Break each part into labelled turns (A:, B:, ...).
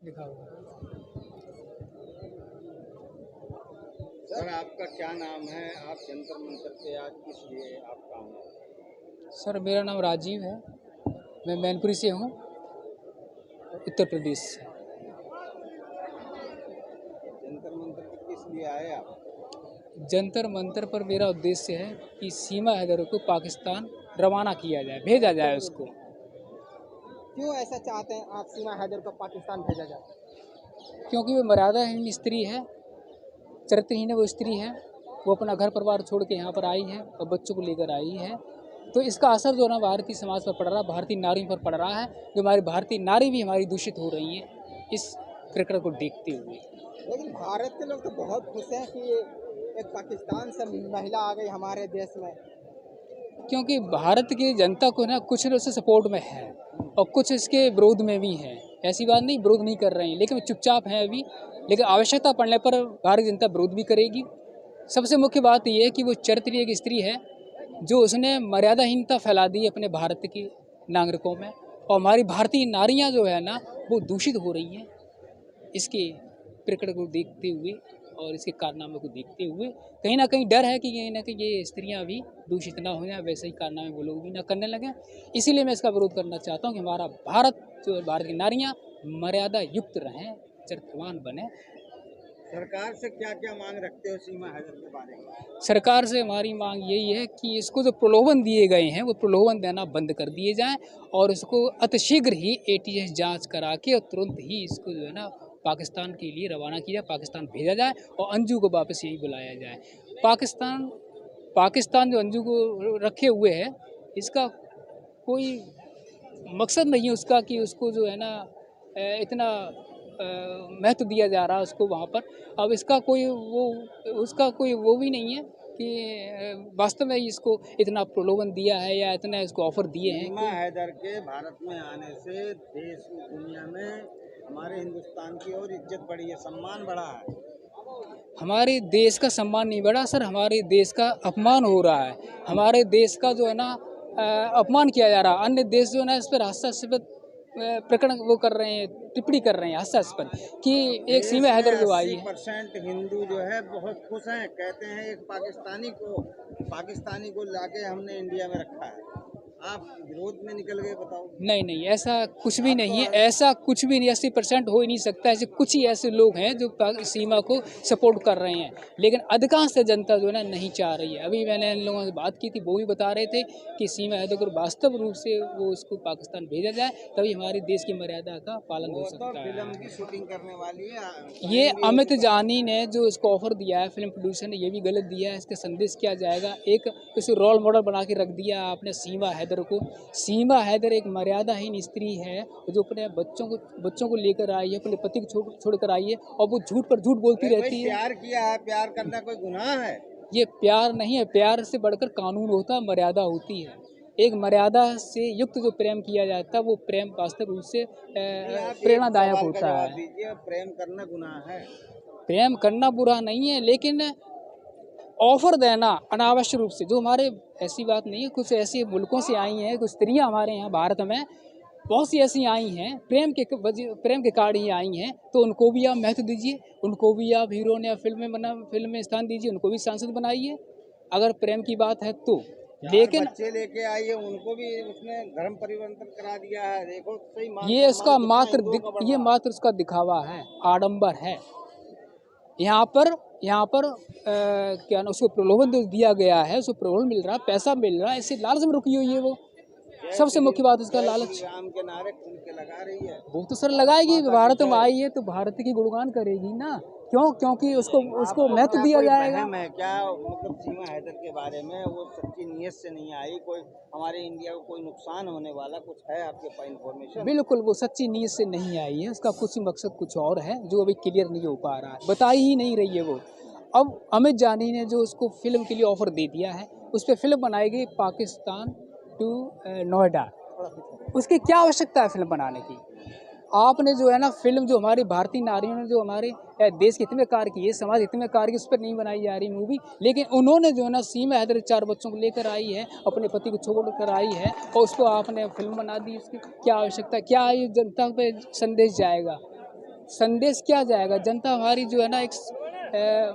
A: लिखा हुआ।
B: सर आपका क्या नाम है? आप जंतर मंतर पे आज किस लिए आप काम कर रहे
A: सर मेरा नाम राजीव है, मैं मैनपुरी से हूँ, उत्तर प्रदेश से।
B: हैं? जंतर मंतर पे किस लिए आए आप?
A: जंतर मंतर पर मेरा उद्देश्य है कि सीमा हैदर को पाकिस्तान रवाना किया जाए, भेजा जाए उसको।
C: क्यों ऐसा चाहते हैं आप सीमा हैदर को पाकिस्तान भेजा जाए?
A: क्योंकि वो मर्यादाहीन स्त्री है, चरित्रहीन वो स्त्री है। वो अपना घर परिवार छोड़ के यहाँ पर आई है और बच्चों को लेकर आई है। तो इसका असर जो है ना भारतीय समाज पर पड़ रहा है, भारतीय नारी पर पड़ रहा है। जो हमारी भारतीय नारी भी हमारी दूषित हो रही है इस प्रकरण को देखते हुए।
C: लेकिन भारत के लोग तो बहुत खुश हैं कि एक पाकिस्तान से महिला आ गई हमारे देश में।
A: क्योंकि भारत की जनता को ना कुछ उससे सपोर्ट में है और कुछ इसके विरोध में भी है। ऐसी बात नहीं विरोध नहीं कर रहे हैं, लेकिन चुपचाप हैं अभी। लेकिन आवश्यकता पड़ने पर भारतीय जनता विरोध भी करेगी। सबसे मुख्य बात यह है कि वो चरित्र एक स्त्री है जो उसने मर्यादाहीनता फैला दी अपने भारत के नागरिकों में, और हमारी भारतीय नारियां जो है ना वो दूषित हो रही हैं इसके प्रकरण को देखते हुए और इसके कारनामे को देखते हुए। कहीं ना कहीं डर है कि कहीं ना कहीं ये स्त्रियां भी दूषित ना हो जाए, वैसे ही कारनामे वो लोग भी ना करने लगे। इसीलिए मैं इसका विरोध करना चाहता हूँ कि हमारा भारत जो भारत की नारियां मर्यादा युक्त रहें, चरित्रवान बने।
B: सरकार से क्या क्या मांग रखते हो सीमा हैदर के बारे में?
A: सरकार से हमारी मांग यही है कि इसको जो प्रलोभन दिए गए हैं वो प्रलोभन देना बंद कर दिए जाएं और इसको अतिशीघ्र ही एटीएस जांच करा के और तुरंत ही इसको जो है ना पाकिस्तान के लिए रवाना किया जाए, पाकिस्तान भेजा जाए और अंजू को वापस यही बुलाया जाए। पाकिस्तान जो अंजू को रखे हुए है इसका कोई मकसद नहीं है उसका कि उसको जो है ना इतना महत्व दिया जा रहा है उसको वहाँ पर। अब इसका कोई उसका कोई वो भी नहीं है कि वास्तव में इसको इतना प्रलोभन दिया है या इतना इसको ऑफर दिए हैं।
B: सीमा हैदर के भारत में आने से देश दुनिया में हमारे हिंदुस्तान की और इज्जत बढ़ी है, सम्मान बढ़ा है।
A: हमारे देश का सम्मान नहीं बढ़ा सर, हमारे देश का अपमान हो रहा है। हमारे देश का जो है ना अपमान किया जा रहा है। अन्य देश जो है ना इस पर हास्यास्पद प्रकरण वो कर रहे हैं, टिप्पणी कर रहे हैं हास्यास्पद कि एक सीमा हैदर जो आई है।
B: 80% हिंदू जो है बहुत खुश हैं, कहते हैं एक पाकिस्तानी को लाके हमने इंडिया में रखा है। आप विरोध में निकल गए, बताओ।
A: नहीं, ऐसा कुछ भी नहीं है, ऐसा कुछ भी नहीं। 80% हो ही नहीं सकता। ऐसे कुछ ही ऐसे लोग हैं जो सीमा को सपोर्ट कर रहे हैं, लेकिन अधिकांश जनता जो है ना नहीं चाह रही है। अभी मैंने इन लोगों से बात की थी, वो भी बता रहे थे कि सीमा हैदर को वास्तव रूप से वो उसको पाकिस्तान भेजा जाए, तभी हमारे देश की मर्यादा का पालन हो सकता है।
B: फिल्म की शूटिंग करने वाली है।
A: ये अमित जानी ने जो इसको ऑफर दिया है, फिल्म प्रोड्यूसर ने, ये भी गलत दिया है। इसका संदेश क्या जाएगा? एक इसे रोल मॉडल बना के रख दिया आपने सीमा हैदर को। सीमा हैदर एक मर्यादाहीन स्त्री है जो अपने बच्चों को लेकर आई है, अपने पति को छोड़कर आई है, और वो झूठ पर झूठ बोलती रहती है।
B: प्यार किया है, प्यार करना कोई गुनाह है?
A: ये प्यार नहीं है, प्यार से बढ़कर कानून होता है, मर्यादा होती है। एक मर्यादा से युक्त जो प्रेम किया जाता है वो प्रेम वास्तव रूप से प्रेरणादायक होता है।
B: प्रेम करना गुनाह है?
A: प्रेम करना बुरा नहीं है, लेकिन ऑफर देना अनावश्यक रूप से, जो हमारे ऐसी बात नहीं है, कुछ ऐसे मुल्कों से आई हैं, कुछ स्त्रियां हमारे यहाँ भारत में बहुत सी ऐसी आई हैं, प्रेम के कारण ही आई हैं, तो उनको भी आप महत्व दीजिए, उनको भी आप हीरो या फिल्म में स्थान दीजिए, उनको भी सांसद बनाइए अगर प्रेम की बात है तो। लेकिन
B: बच्चे लेके आई है, उनको भी उसने धर्म परिवर्तन करा दिया है। देखो सही
A: ये इसका मात्र उसका दिखावा है, आडंबर है। यहाँ पर क्या ना उसको प्रलोभन दिया गया है, उसको प्रलोभन मिल रहा है, पैसा मिल रहा है, इससे लालच में रुकी हुई है वो। सबसे मुख्य बात इसका लालच।
B: राम के नारे खुल के लगा रही है।
A: वो तो सर लगाएगी, भारत में आई है तो भारत की गुणगान करेगी ना। क्योंकि उसको महत्व दिया जाएगा।
B: मैं क्या मतलब सीमा हैदर के बारे में वो सच्ची नीयत से नहीं आई, कोई हमारे इंडिया को कोई नुकसान होने वाला कुछ है आपके पास इन्फॉर्मेशन?
A: बिल्कुल वो सच्ची नीयत से नहीं आई है, उसका कुछ मकसद कुछ और है जो अभी क्लियर नहीं हो पा रहा है, बताई ही नहीं रही है वो। अब अमित जानी ने जो उसको फिल्म के लिए ऑफर दे दिया है, उस पर फिल्म बनाएगी पाकिस्तान टू नोएडा। उसकी क्या आवश्यकता है फिल्म बनाने की? आपने जो है ना फिल्म जो हमारी भारतीय नारियों ने जो हमारे देश के हित कार्य की है, समाज हित में कार्य की, उस पर नहीं बनाई जा रही मूवी। लेकिन उन्होंने जो है ना सीमा हैदर 4 बच्चों को लेकर आई है, अपने पति को छोड़ कर आई है, और उसको आपने फिल्म बना दी। उसकी क्या आवश्यकता है? क्या ये जनता पे संदेश जाएगा? संदेश क्या जाएगा, जनता हमारी जो है ना एक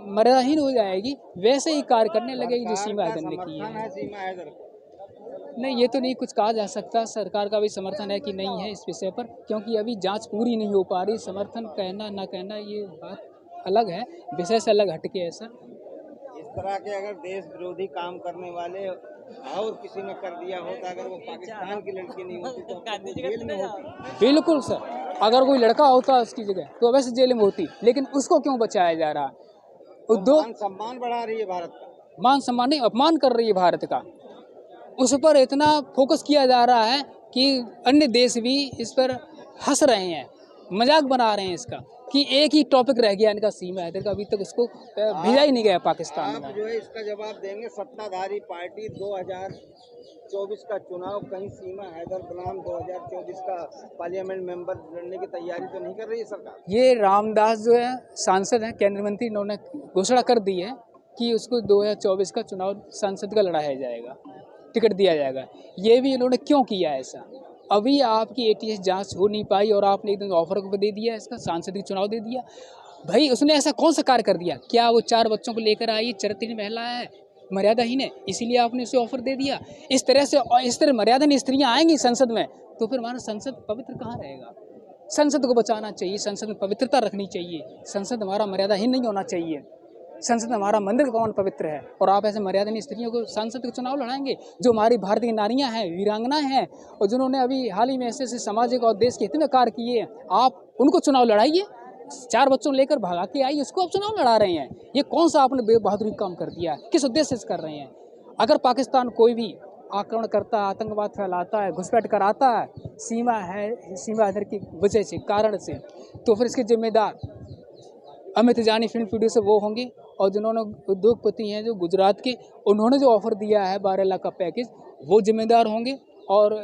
A: मर्यादाहीन हो जाएगी, वैसे ही कार्य करने लगेगी जो सीमा हैदर ने की
B: समर्थन
A: है।
B: है सीमा हैदर को?
A: नहीं, ये तो नहीं कुछ कहा जा सकता, सरकार का भी समर्थन है कि नहीं है इस विषय पर, क्योंकि अभी जांच पूरी नहीं हो पा रही। समर्थन कहना ना कहना ये बात अलग है, विषय से अलग हटके है सर।
B: इस तरह के अगर देश विरोधी काम करने वाले और किसी ने कर दिया होता, अगर वो पाकिस्तान की लड़की नहीं होती तो अब तक वो जेल में होती।
A: बिल्कुल सर, अगर कोई लड़का होता उसकी जगह तो वैसे जेल में होती, लेकिन उसको क्यों बचाया जा रहा? उद्योग
B: मान सम्मान बढ़ा रही है भारत का।
A: मान सम्मान नहीं, अपमान कर रही है भारत का। उस पर इतना फोकस किया जा रहा है कि अन्य देश भी इस पर हंस रहे हैं, मजाक बना रहे हैं इसका, कि एक ही टॉपिक रह गया इनका सीमा हैदर का, अभी तक उसको भेजा ही नहीं गया पाकिस्तान
B: आप
A: में।
B: जो है इसका जवाब देंगे, सत्ताधारी पार्टी 2024 का चुनाव कहीं सीमा हैदर बनाम 2024 का पार्लियामेंट मेंबर लड़ने की तैयारी तो नहीं कर रही है सरकार?
A: ये रामदास जो है सांसद हैं, केंद्रीय मंत्री, इन्होंने घोषणा कर दी है कि उसको 2024 का चुनाव सांसद का लड़ाया जाएगा, टिकट दिया जाएगा। ये भी इन्होंने क्यों किया ऐसा? अभी आपकी एटीएस जांच हो नहीं पाई और आपने एकदम ऑफर को दे दिया, इसका सांसद का चुनाव दे दिया। भाई उसने ऐसा कौन सा कार्य कर दिया? क्या वो 4 बच्चों को लेकर आई, चरित्रहीन महिला है, मर्यादाहीन है, इसीलिए आपने उसे ऑफर दे दिया? इस तरह से, इस तरह मर्यादाहीन स्त्रियां आएंगी संसद में तो फिर हमारा संसद पवित्र कहाँ रहेगा? संसद को बचाना चाहिए, संसद में पवित्रता रखनी चाहिए, संसद हमारा मर्यादाहीन नहीं होना चाहिए। संसद हमारा मंदिर भवन पवित्र है और आप ऐसे मर्यादाहीन स्त्रियों को सांसद के चुनाव लड़ाएंगे? जो हमारी भारतीय नारियां हैं, वीरांगनाएं हैं, और जिन्होंने अभी हाल ही में ऐसे ऐसे सामाजिक और देश के हित में कार्य किए, आप उनको चुनाव लड़ाइए। 4 बच्चों लेकर भागा के आई, उसको आप चुनाव लड़ा रहे हैं। ये कौन सा आपने बेबहादुरी काम कर दिया? किस उद्देश्य से कर रहे हैं? अगर पाकिस्तान कोई भी आक्रमण करता है, आतंकवाद फैलाता है, घुसपैठ कराता है सीमा हैदर की वजह से, कारण से, तो फिर इसके जिम्मेदार अमित जानी फिल्म प्रोड्यूसर वो होंगे, और जिन्होंने उद्योगपति हैं जो गुजरात के, उन्होंने जो ऑफर दिया है 12 लाख का पैकेज, वो जिम्मेदार होंगे, और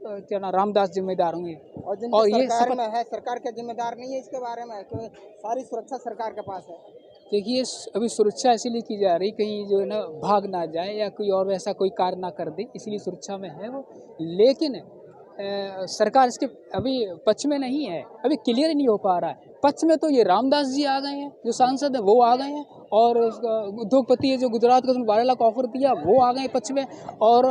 A: क्या नाम, रामदास जिम्मेदार होंगे।
C: और ये सरकार में है, सरकार क्या जिम्मेदार नहीं है इसके बारे में? क्योंकि सारी सुरक्षा सरकार के पास है।
A: देखिए, अभी सुरक्षा इसीलिए की जा रही, कहीं जो है ना भाग ना जाए या कोई और वैसा कोई कार्य ना कर दे, इसलिए सुरक्षा में है वो। लेकिन सरकार इसके अभी पक्ष में नहीं है, अभी क्लियर ही नहीं हो पा रहा है। पक्ष में तो ये रामदास जी आ गए हैं, जो सांसद है वो आ गए हैं, और उद्योगपति है जो गुजरात का 12 लाख ऑफर दिया वो आ गए पक्ष में, और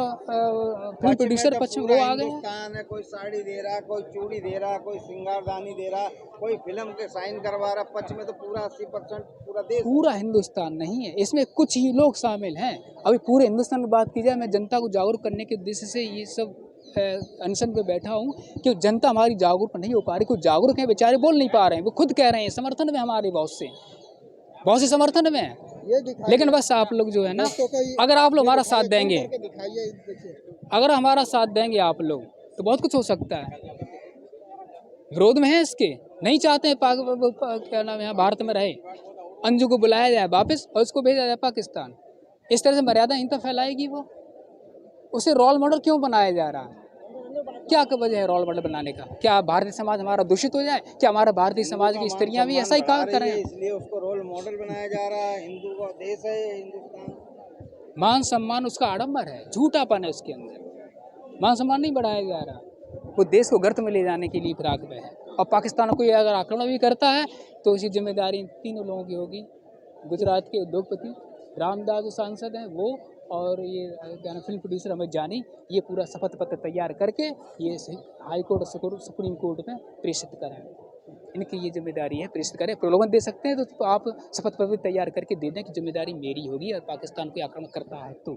A: फिल्म प्रोड्यूसर पक्ष में वो आ गए हैं।
B: हिंदुस्तान है, कोई साड़ी दे रहा, कोई चूड़ी दे रहा, कोई सिंगारदानी दे रहा, कोई फिल्म के साइन करवा रहा, पक्ष में तो पूरा 80% पूरा देश, पूरा
A: हिंदुस्तान नहीं है, इसमें कुछ ही लोग शामिल हैं। अभी पूरे हिंदुस्तान की बात की जाए, मैं जनता को जागरूक करने के उद्देश्य से ये सब अनशन पे बैठा हूँ कि जनता हमारी जागरूक नहीं हो पा रही। कुछ जागरूक हैं बेचारे, बोल नहीं पा रहे हैं, वो खुद कह रहे हैं समर्थन में, हमारे बहुत से समर्थन में है। लेकिन बस आप लोग जो है ना, अगर आप लोग हमारा साथ देंगे, अगर हमारा साथ देंगे आप लोग, तो बहुत कुछ हो सकता है। विरोध में है इसके, नहीं चाहते हैं क्या नाम, यहाँ भारत में रहे, अंजू को बुलाया जाए वापस और उसको भेजा जाए पाकिस्तान। इस तरह से मर्यादाहीनता फैलाएगी वो। उसे रोल मॉडल क्यों बनाया जा रहा है? क्या वजह है रोल मॉडल बनाने का? क्या भारतीय समाज हमारा दूषित हो जाए? क्या हमारा भारतीय समाज की स्त्रियां भी ऐसा ही कार्य करें?
B: इसलिए उसको रोल मॉडल बनाया जा रहा है। हिंदू का देश है हिंदुस्तान।
A: मान सम्मान उसका आडंबर है, झूठापन है उसके अंदर। मान सम्मान नहीं बढ़ाया जा रहा, वो देश को गर्त में ले जाने के लिए फिराक में है। और पाकिस्तान को ये अगर आक्रमण भी करता है तो उसकी जिम्मेदारी तीनों लोगों की होगी। गुजरात के उद्योगपति रामदास जो सांसद हैं वो, और ये क्या नाम, फिल्म प्रोड्यूसर अमित जानी, ये पूरा शपथ पत्र तैयार करके ये हाई कोर्ट और सुप्रीम कोर्ट में प्रेषित करें। इनकी ये जिम्मेदारी है, प्रेषित करें। प्रलोभन दे सकते हैं तो आप शपथ पत्र तैयार करके दे दें कि जिम्मेदारी मेरी होगी और पाकिस्तान को आक्रमण करता है तो।